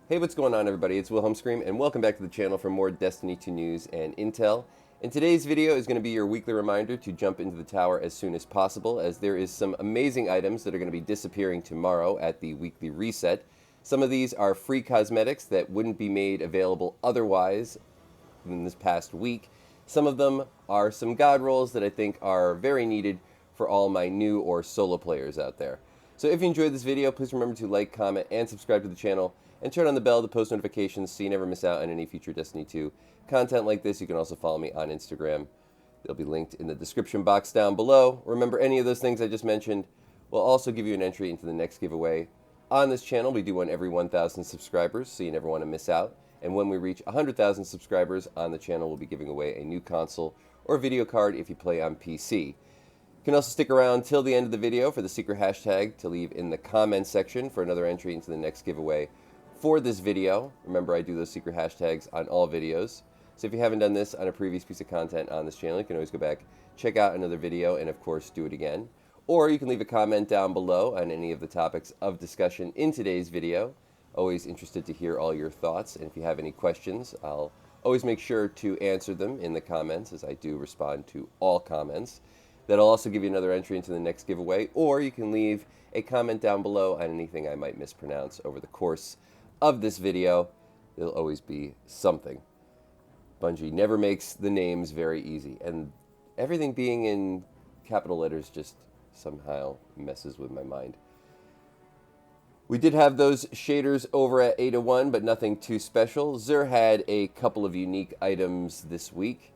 Hey, what's going on, everybody? It's Wilhelm and welcome back to the channel for more Destiny 2 news and intel. And today's video is going to be your weekly reminder to jump into the tower as soon as possible, as there is some amazing items that are going to be disappearing tomorrow at the weekly reset. Some of these are free cosmetics that wouldn't be made available otherwise in this past week. Some of them are some god rolls that I think are very needed for all my new or solo players out there. So if you enjoyed this video, please remember to like, comment, and subscribe to the channel, and turn on the bell to post notifications so you never miss out on any future Destiny 2 content like this. You can also follow me on Instagram. They'll be linked in the description box down below. Remember, any of those things I just mentioned will also give you an entry into the next giveaway. On this channel, we do one every 1,000 subscribers, so you never want to miss out. And when we reach 100,000 subscribers on the channel, we'll be giving away a new console or video card if you play on PC. You can also stick around till the end of the video for the secret hashtag to leave in the comments section for another entry into the next giveaway for this video. Remember, I do those secret hashtags on all videos. So if you haven't done this on a previous piece of content on this channel, you can always go back, check out another video, and of course do it again. Or you can leave a comment down below on any of the topics of discussion in today's video. Always interested to hear all your thoughts, and if you have any questions, I'll always make sure to answer them in the comments, as I do respond to all comments. That'll also give you another entry into the next giveaway, or you can leave a comment down below on anything I might mispronounce over the course of this video. There'll always be something. Bungie never makes the names very easy, and everything being in capital letters just somehow messes with my mind. We did have those shaders over at 801, but nothing too special. XUR had a couple of unique items this week.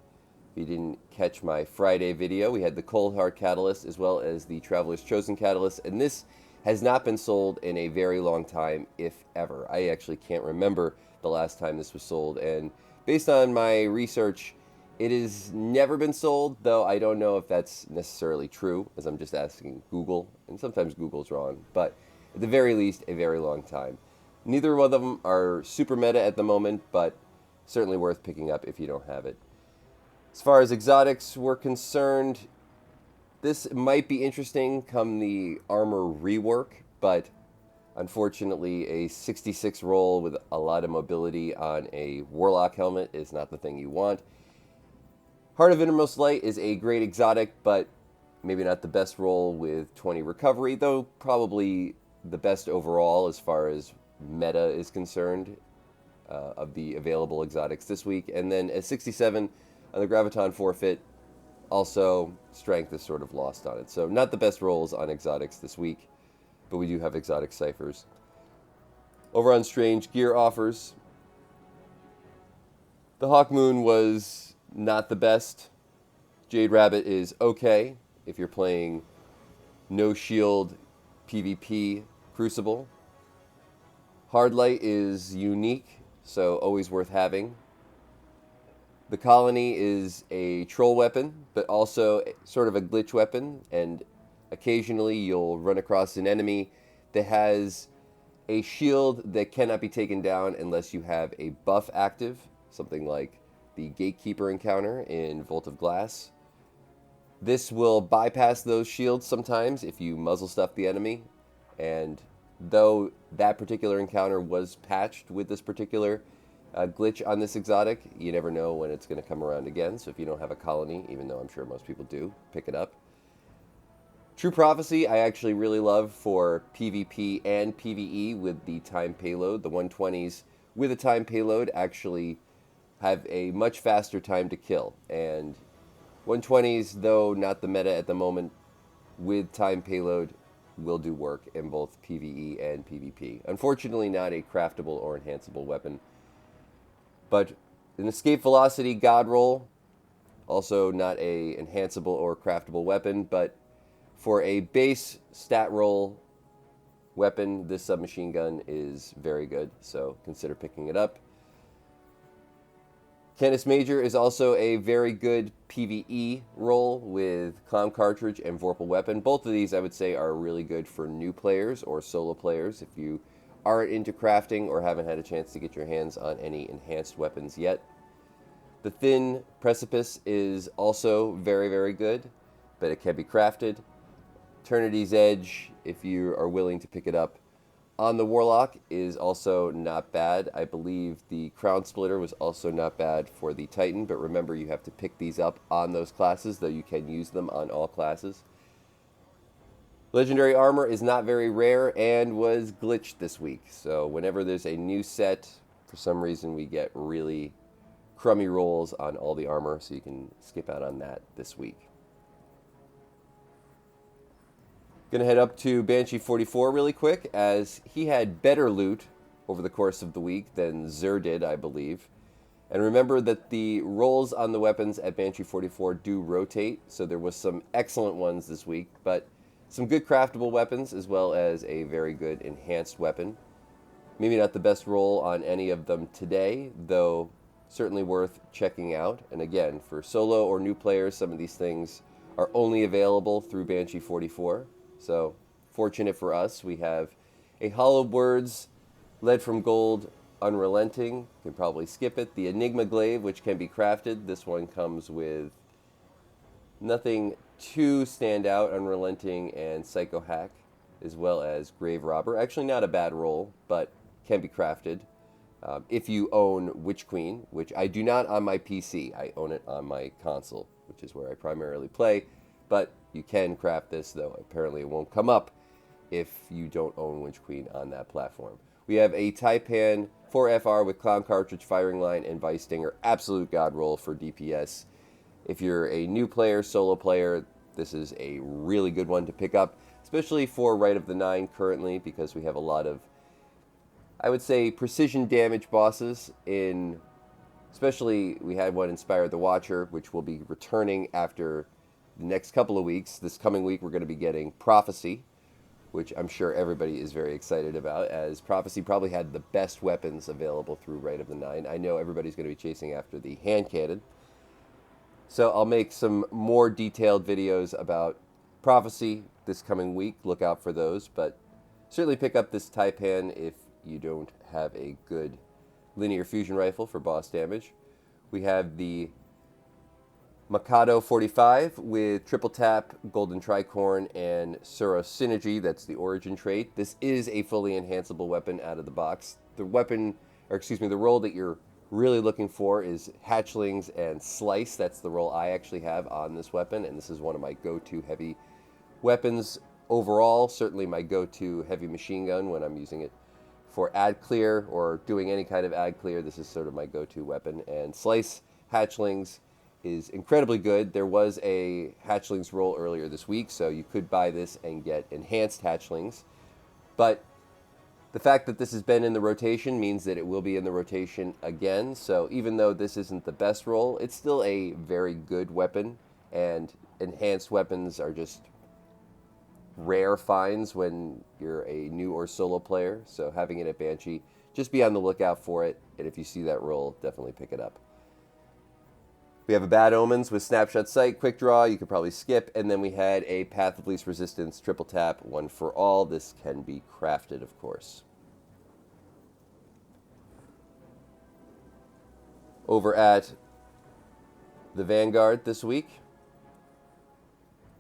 If you didn't catch my Friday video, we had the Cold Heart Catalyst as well as the Traveler's Chosen Catalyst, and this has not been sold in a very long time, if ever. I actually can't remember the last time this was sold, and based on my research, it has never been sold, though I don't know if that's necessarily true, as I'm just asking Google, and sometimes Google's wrong, but at the very least, a very long time. Neither one of them are super meta at the moment, but certainly worth picking up if you don't have it. As far as exotics were concerned, this might be interesting come the armor rework, but unfortunately a 66 roll with a lot of mobility on a warlock helmet is not the thing you want. Heart of Innermost Light is a great exotic, but maybe not the best roll with 20 recovery, though probably the best overall as far as meta is concerned of the available exotics this week. And then a 67 on the Graviton forfeit. Also, strength is sort of lost on it. So not the best rolls on exotics this week, but we do have exotic ciphers. Over on Strange Gear offers, the Hawk Moon was not the best. Jade Rabbit is okay if you're playing no shield PvP Crucible. Hard Light is unique, so always worth having. The Colony is a troll weapon, but also sort of a glitch weapon, and occasionally you'll run across an enemy that has a shield that cannot be taken down unless you have a buff active, something like the Gatekeeper encounter in Vault of Glass. This will bypass those shields sometimes if you muzzle stuff the enemy, and though that particular encounter was patched with this particular glitch on this exotic, you never know when it's going to come around again. So if you don't have a Colony, even though I'm sure most people do, pick it up. True Prophecy I actually really love for PvP and PvE with the time payload. The 120s with a time payload actually have a much faster time to kill, and 120s, though not the meta at the moment, with time payload will do work in both PvE and PvP. Unfortunately, not a craftable or enhanceable weapon. But an Escape Velocity GODROLL, also not a enhanceable or craftable weapon, but for a base stat roll weapon, this submachine gun is very good, so consider picking it up. Canis Major is also a very good PvE roll with Clown Cartridge and Vorpal Weapon. Both of these, I would say, are really good for new players or solo players if you aren't into crafting or haven't had a chance to get your hands on any enhanced weapons yet. The Thin Precipice is also very, very good, but it can be crafted. Eternity's Edge, if you are willing to pick it up, on the Warlock is also not bad. I believe the Crown Splitter was also not bad for the Titan, but remember you have to pick these up on those classes, though you can use them on all classes. Legendary Armor is not very rare and was glitched this week, so whenever there's a new set, for some reason we get really crummy rolls on all the armor, so you can skip out on that this week. Gonna head up to Banshee 44 really quick, as he had better loot over the course of the week than XUR did, I believe. And remember that the rolls on the weapons at Banshee 44 do rotate, so there was some excellent ones this week, but some good craftable weapons as well as a very good enhanced weapon. Maybe not the best roll on any of them today, though certainly worth checking out. And again, for solo or new players, some of these things are only available through Banshee 44. So, fortunate for us, we have a Hollowed Words, Lead from Gold, Unrelenting. You can probably skip it. The Enigma Glaive, which can be crafted. This one comes with nothing too stand out. Unrelenting and Psycho Hack, as well as Grave Robber. Actually, not a bad roll, but can be crafted. If you own Witch Queen, which I do not on my PC. I own it on my console, which is where I primarily play. But you can craft this, though apparently it won't come up if you don't own Witch Queen on that platform. We have a Taipan 4FR with Clown Cartridge, Firing Line, and Vice Stinger. Absolute god roll for DPS. If you're a new player, solo player, this is a really good one to pick up, especially for Rite of the Nine currently, because we have a lot of, I would say, precision damage bosses in, especially we had one Inspire the Watcher, which will be returning after the next couple of weeks. This coming week, we're going to be getting Prophecy, which I'm sure everybody is very excited about, as Prophecy probably had the best weapons available through Rite of the Nine. I know everybody's going to be chasing after the hand cannon. So I'll make some more detailed videos about Prophecy this coming week. Look out for those, but certainly pick up this Taipan if you don't have a good linear fusion rifle for boss damage. We have the Mikado 45 with Triple Tap, Golden Tricorn, and Sura Synergy. That's the origin trait. This is a fully enhanceable weapon out of the box. The weapon, or excuse me, the roll that you're really looking for is Hatchlings and Slice. That's the roll I actually have on this weapon, and this is one of my go-to heavy weapons overall. Certainly my go-to heavy machine gun when I'm using it for ad clear or doing any kind of ad clear. This is sort of my go-to weapon. And Slice Hatchlings is incredibly good. There was a Hatchlings roll earlier this week, so you could buy this and get enhanced Hatchlings. But the fact that this has been in the rotation means that it will be in the rotation again. So even though this isn't the best roll, it's still a very good weapon. And enhanced weapons are just rare finds when you're a new or solo player. So having it at Banshee, just be on the lookout for it. And if you see that roll, definitely pick it up. We have a Bad Omens with Snapshot Sight, Quick Draw, you could probably skip, and then we had a Path of Least Resistance, Triple Tap, One for All. This can be crafted, of course. Over at the Vanguard this week,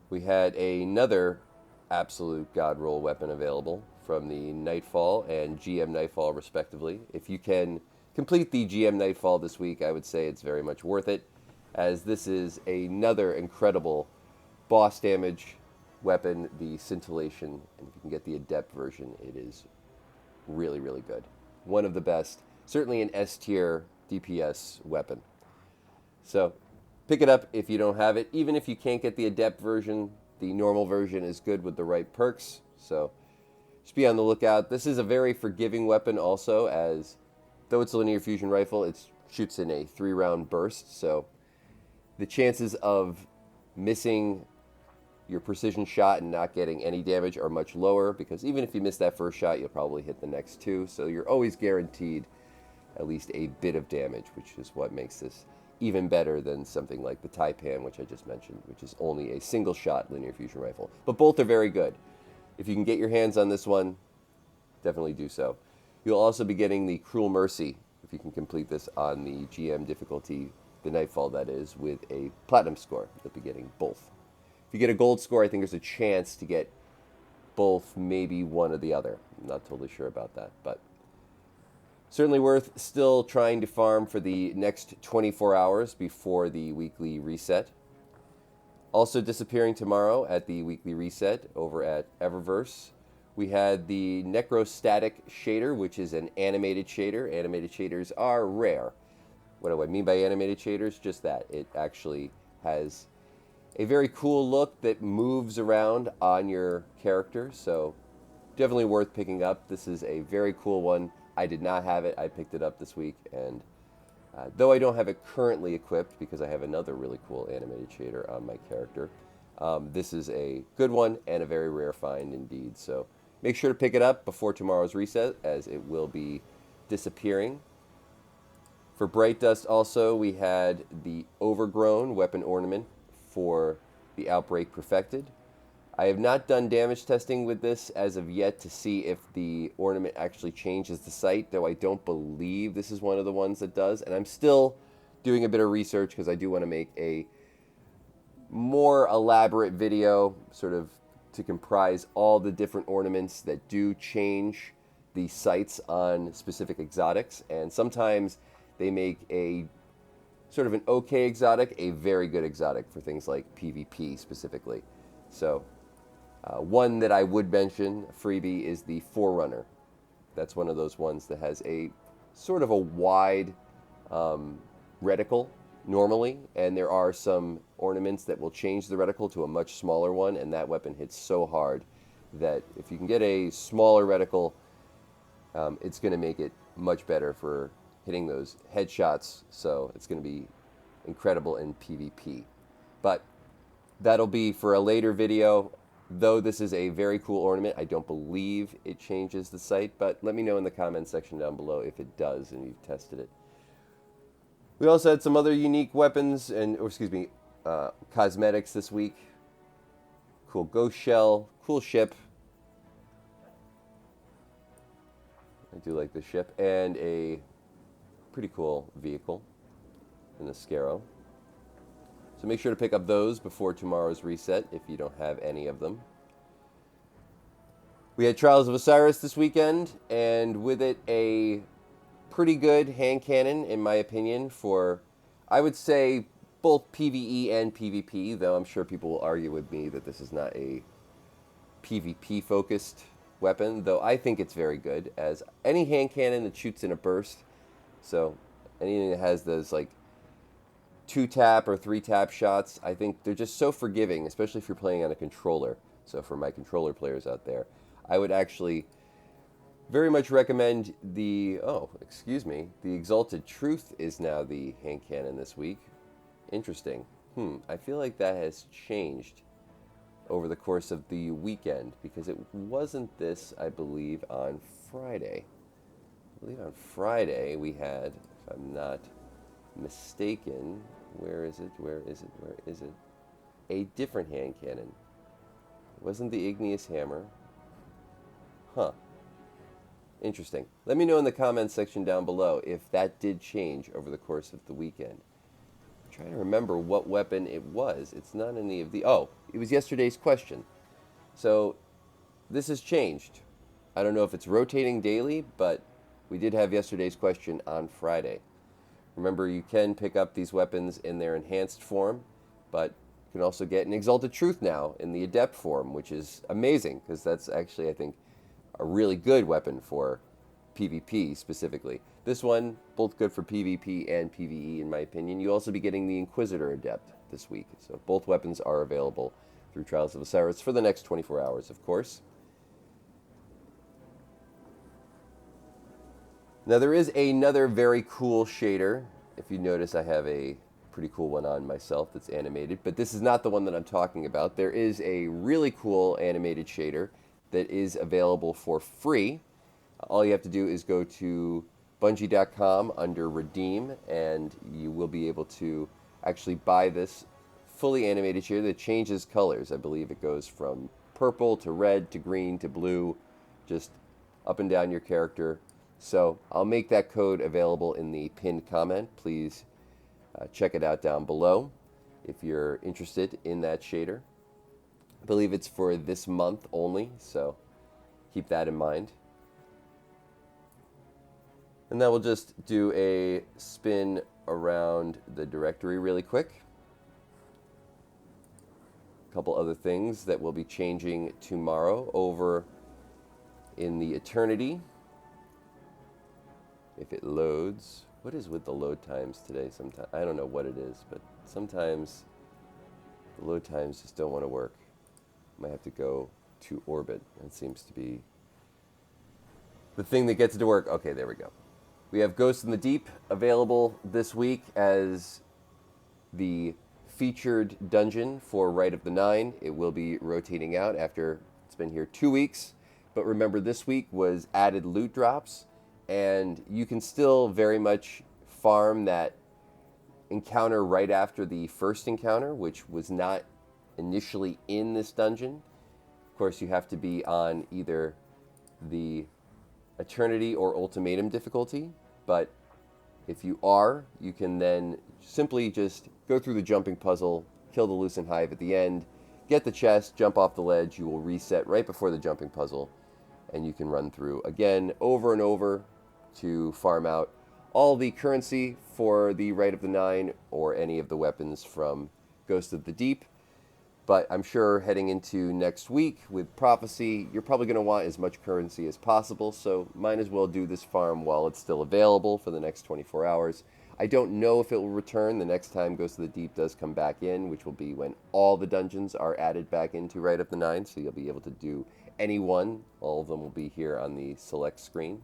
we had another absolute god roll weapon available from the Nightfall and GM Nightfall, respectively. If you can complete the GM Nightfall this week, I would say it's very much worth it, as this is another incredible boss damage weapon, the Scintillation. And if you can get the Adept version, it is really, really good. One of the best, certainly an S tier DPS weapon. So pick it up if you don't have it. Even if you can't get the Adept version, the normal version is good with the right perks. So just be on the lookout. This is a very forgiving weapon also, as though it's a linear fusion rifle, it shoots in a 3-round burst. So the chances of missing your precision shot and not getting any damage are much lower, because even if you miss that first shot, you'll probably hit the next two. So you're always guaranteed at least a bit of damage, which is what makes this even better than something like the Taipan, which I just mentioned, which is only a single shot linear fusion rifle. But both are very good. If you can get your hands on this one, definitely do so. You'll also be getting the Cruel Mercy, if you can complete this on the GM difficulty, the Nightfall that is, with a Platinum score. You'll be getting both. If you get a Gold score, I think there's a chance to get both, maybe one or the other. I'm not totally sure about that, but certainly worth still trying to farm for the next 24 hours before the weekly reset. Also disappearing tomorrow at the weekly reset over at Eververse, we had the Necrostatic shader, which is an animated shader. Animated shaders are rare. What do I mean by animated shaders? Just that. It actually has a very cool look that moves around on your character, so definitely worth picking up. This is a very cool one. I did not have it. I picked it up this week, and though I don't have it currently equipped because I have another really cool animated shader on my character, this is a good one and a very rare find indeed. So make sure to pick it up before tomorrow's reset, as it will be disappearing. For Bright Dust also, we had the Overgrown weapon ornament for the Outbreak Perfected. I have not done damage testing with this as of yet to see if the ornament actually changes the sight, though I don't believe this is one of the ones that does. And I'm still doing a bit of research because I do want to make a more elaborate video, sort of to comprise all the different ornaments that do change the sights on specific exotics. And sometimes they make a sort of an okay exotic a very good exotic for things like PvP specifically. So one that I would mention, freebie, is the Forerunner. That's one of those ones that has a sort of a wide reticle normally, and there are some ornaments that will change the reticle to a much smaller one, and that weapon hits so hard that if you can get a smaller reticle, it's going to make it much better for hitting those headshots, so it's going to be incredible in PvP. But that'll be for a later video. Though this is a very cool ornament, I don't believe it changes the sight, but let me know in the comments section down below if it does and you've tested it. We also had some other unique weapons and, cosmetics this week. Cool ghost shell, cool ship. I do like this ship, and a pretty cool vehicle in the Scarrow. So make sure to pick up those before tomorrow's reset if you don't have any of them. We had Trials of Osiris this weekend, and with it a pretty good hand cannon, in my opinion, for, I would say, both PvE and PvP, though I'm sure people will argue with me that this is not a PvP-focused weapon, though I think it's very good, as any hand cannon that shoots in a burst, so anything that has those, like, 2-tap or 3-tap shots, I think they're just so forgiving, especially if you're playing on a controller. So for my controller players out there, I would actually very much recommend the, the Exalted Truth is now the hand cannon this week. Interesting. I feel like that has changed over the course of the weekend, because it wasn't this, I believe, on Friday. I believe on Friday we had, if I'm not mistaken, where is it? A different hand cannon. It wasn't the Igneous Hammer. Interesting. Let me know in the comments section down below if that did change over the course of the weekend. I'm trying to remember what weapon it was. It's not any of the... Oh, it was yesterday's question. So this has changed. I don't know if it's rotating daily, but we did have yesterday's question on Friday. Remember, you can pick up these weapons in their enhanced form, but you can also get an Exalted Truth now in the Adept form, which is amazing, because that's actually, I think, a really good weapon for PvP specifically. This one, both good for PvP and PvE, in my opinion. You'll also be getting the Inquisitor Adept this week, so both weapons are available through Trials of Osiris for the next 24 hours, of course. Now there is another very cool shader. If you notice, I have a pretty cool one on myself that's animated, but this is not the one that I'm talking about. There is a really cool animated shader that is available for free. All you have to do is go to Bungie.com under Redeem, and you will be able to actually buy this fully animated shader that changes colors. I believe it goes from purple to red to green to blue, just up and down your character. So I'll make that code available in the pinned comment. Please check it out down below if you're interested in that shader. I believe it's for this month only, so keep that in mind. And then we'll just do a spin around the directory really quick. A couple other things that will be changing tomorrow over in the Eternity. If it loads. What is with the load times today? Sometimes I don't know what it is, but sometimes the load times just don't want to work. Might have to go to orbit. That seems to be the thing that gets it to work. Okay, there we go. We have Ghost in the Deep available this week as the featured dungeon for Rite of the Nine. It will be rotating out after it's been here 2 weeks. But remember, this week was added loot drops, and you can still very much farm that encounter right after the first encounter, which was not initially in this dungeon. Of course, you have to be on either the Eternity or Ultimatum difficulty, but if you are, you can then simply just go through the jumping puzzle, kill the Lucent Hive at the end, get the chest, jump off the ledge. You will reset right before the jumping puzzle, and you can run through again over and over to farm out all the currency for the Rite of the Nine or any of the weapons from Ghost of the Deep. But I'm sure heading into next week with Prophecy, you're probably going to want as much currency as possible, so might as well do this farm while it's still available for the next 24 hours. I don't know if it will return the next time Ghost of the Deep does come back in, which will be when all the dungeons are added back into Rite of the Nine, so you'll be able to do any one. All of them will be here on the select screen.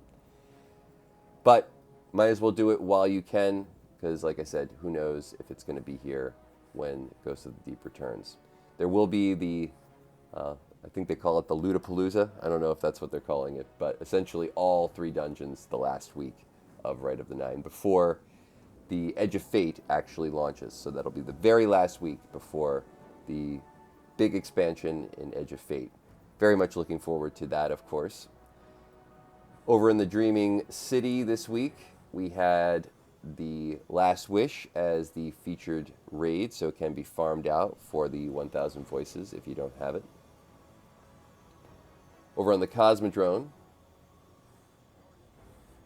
But might as well do it while you can, because like I said, who knows if it's going to be here when Ghost of the Deep returns. There will be the, I think they call it the Lootapalooza. I don't know if that's what they're calling it, but essentially all 3 dungeons the last week of Rite of the Nine before the Edge of Fate actually launches. So that'll be the very last week before the big expansion in Edge of Fate. Very much looking forward to that, of course. Over in the Dreaming City this week, we had the Last Wish as the featured raid, so it can be farmed out for the 1,000 voices if you don't have it. Over on the Cosmodrome,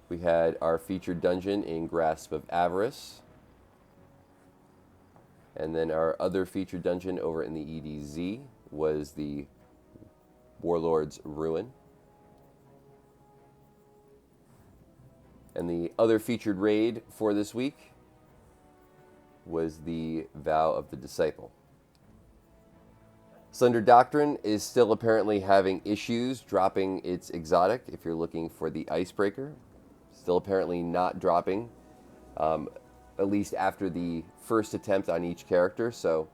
we had our featured dungeon in Grasp of Avarice. And then our other featured dungeon over in the EDZ was the Warlord's Ruin. And the other featured raid for this week was the Vow of the Disciple. Sundered Doctrine is still apparently having issues dropping its exotic if you're looking for the Icebreaker. Still apparently not dropping, at least after the first attempt on each character. So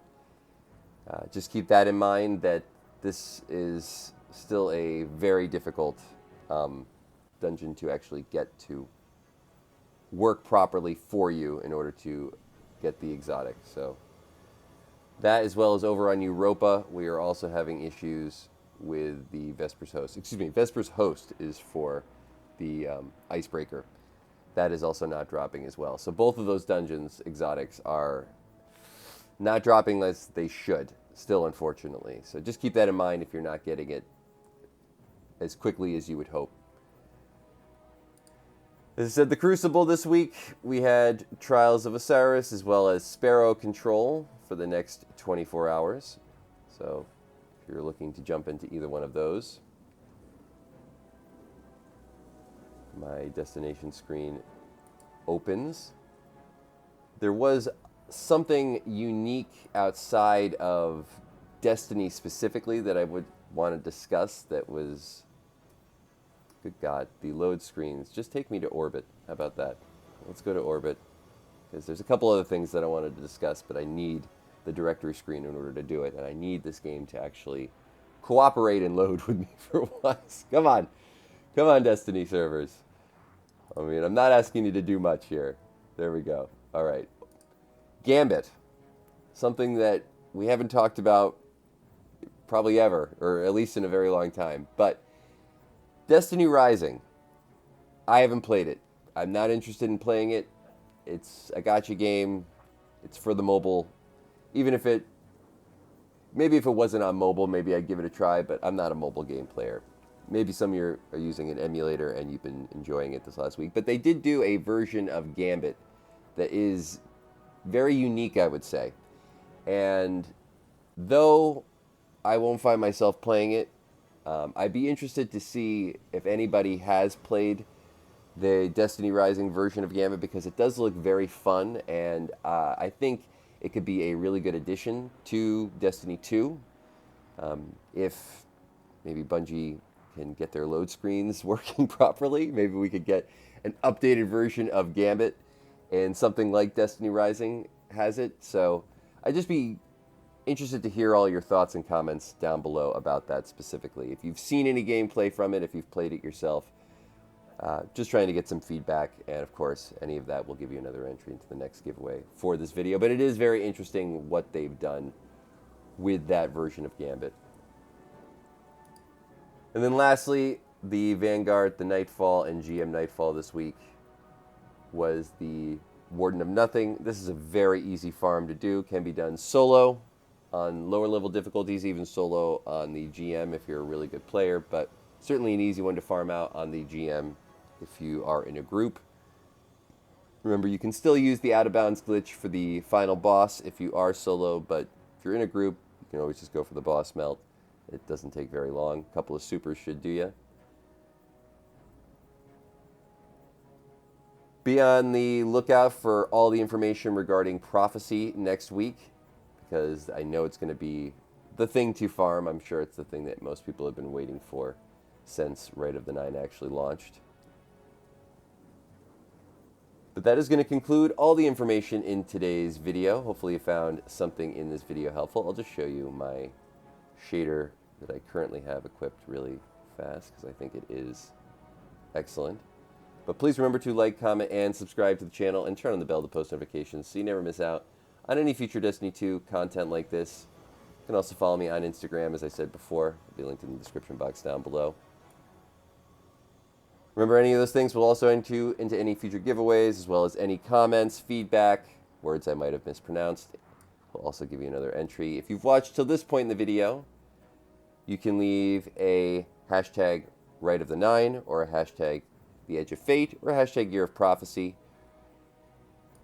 just keep that in mind, that this is still a very difficult dungeon to actually get to work properly for you in order to get the exotic. So that, as well as over on Europa, we are also having issues with the Vespers Host. Excuse me, Vespers Host is for the Icebreaker. That is also not dropping as well. So both of those dungeons, exotics, are not dropping as they should, still, unfortunately. So just keep that in mind if you're not getting it as quickly as you would hope. As I said, the Crucible this week, we had Trials of Osiris as well as Sparrow Control for the next 24 hours. So if you're looking to jump into either one of those, my destination screen opens. There was something unique outside of Destiny specifically that I would want to discuss that was... Good God, the load screens. Just take me to orbit. How about that? Let's go to orbit. Because there's a couple other things that I wanted to discuss, but I need the directory screen in order to do it. And I need this game to actually cooperate and load with me for once. Come on. Come on, Destiny servers. I mean, I'm not asking you to do much here. There we go. All right. Gambit. Something that we haven't talked about probably ever, or at least in a very long time. But Destiny Rising, I haven't played it. I'm not interested in playing it. It's a gacha game. It's for the mobile. Even if it maybe if it wasn't on mobile, maybe I'd give it a try, but I'm not a mobile game player. Maybe some of you are using an emulator and you've been enjoying it this last week. But they did do a version of Gambit that is very unique, I would say. And though I won't find myself playing it, I'd be interested to see if anybody has played the Destiny Rising version of Gambit, because it does look very fun, and I think it could be a really good addition to Destiny 2. If maybe Bungie can get their load screens working properly, maybe we could get an updated version of Gambit, and something like Destiny Rising has it. So I'd just be interested to hear all your thoughts and comments down below about that specifically. If you've seen any gameplay from it, if you've played it yourself, just trying to get some feedback, and of course any of that will give you another entry into the next giveaway for this video. But it is very interesting what they've done with that version of Gambit. And then lastly, the Vanguard, the Nightfall, and GM Nightfall this week was the Warden of Nothing. This is a very easy farm to do, can be done solo on lower level difficulties, even solo on the GM if you're a really good player, but certainly an easy one to farm out on the GM if you are in a group. Remember, you can still use the out of bounds glitch for the final boss if you are solo, but if you're in a group, you can always just go for the boss melt. It doesn't take very long. A couple of supers should do ya. Be on the lookout for all the information regarding Prophecy next week, because I know it's going to be the thing to farm. I'm sure it's the thing that most people have been waiting for since Rite of the Nine actually launched. But that is going to conclude all the information in today's video. Hopefully you found something in this video helpful. I'll just show you my shader that I currently have equipped really fast, because I think it is excellent. But please remember to like, comment, and subscribe to the channel, and turn on the bell to post notifications so you never miss out on any future Destiny 2 content like this. You can also follow me on Instagram, as I said before. It'll be linked in the description box down below. Remember, any of those things will also enter into any future giveaways, as well as any comments, feedback, words I might have mispronounced. We'll also give you another entry. If you've watched till this point in the video, you can leave a hashtag Rite of the Nine, or a hashtag The Edge of Fate, or a hashtag Year of Prophecy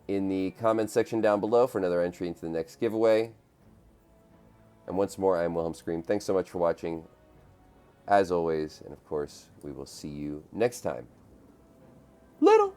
in the comments section down below for another entry into the next giveaway. And once more, I am Wilhelm Scream. Thanks so much for watching, as always, and of course, we will see you next time. Little.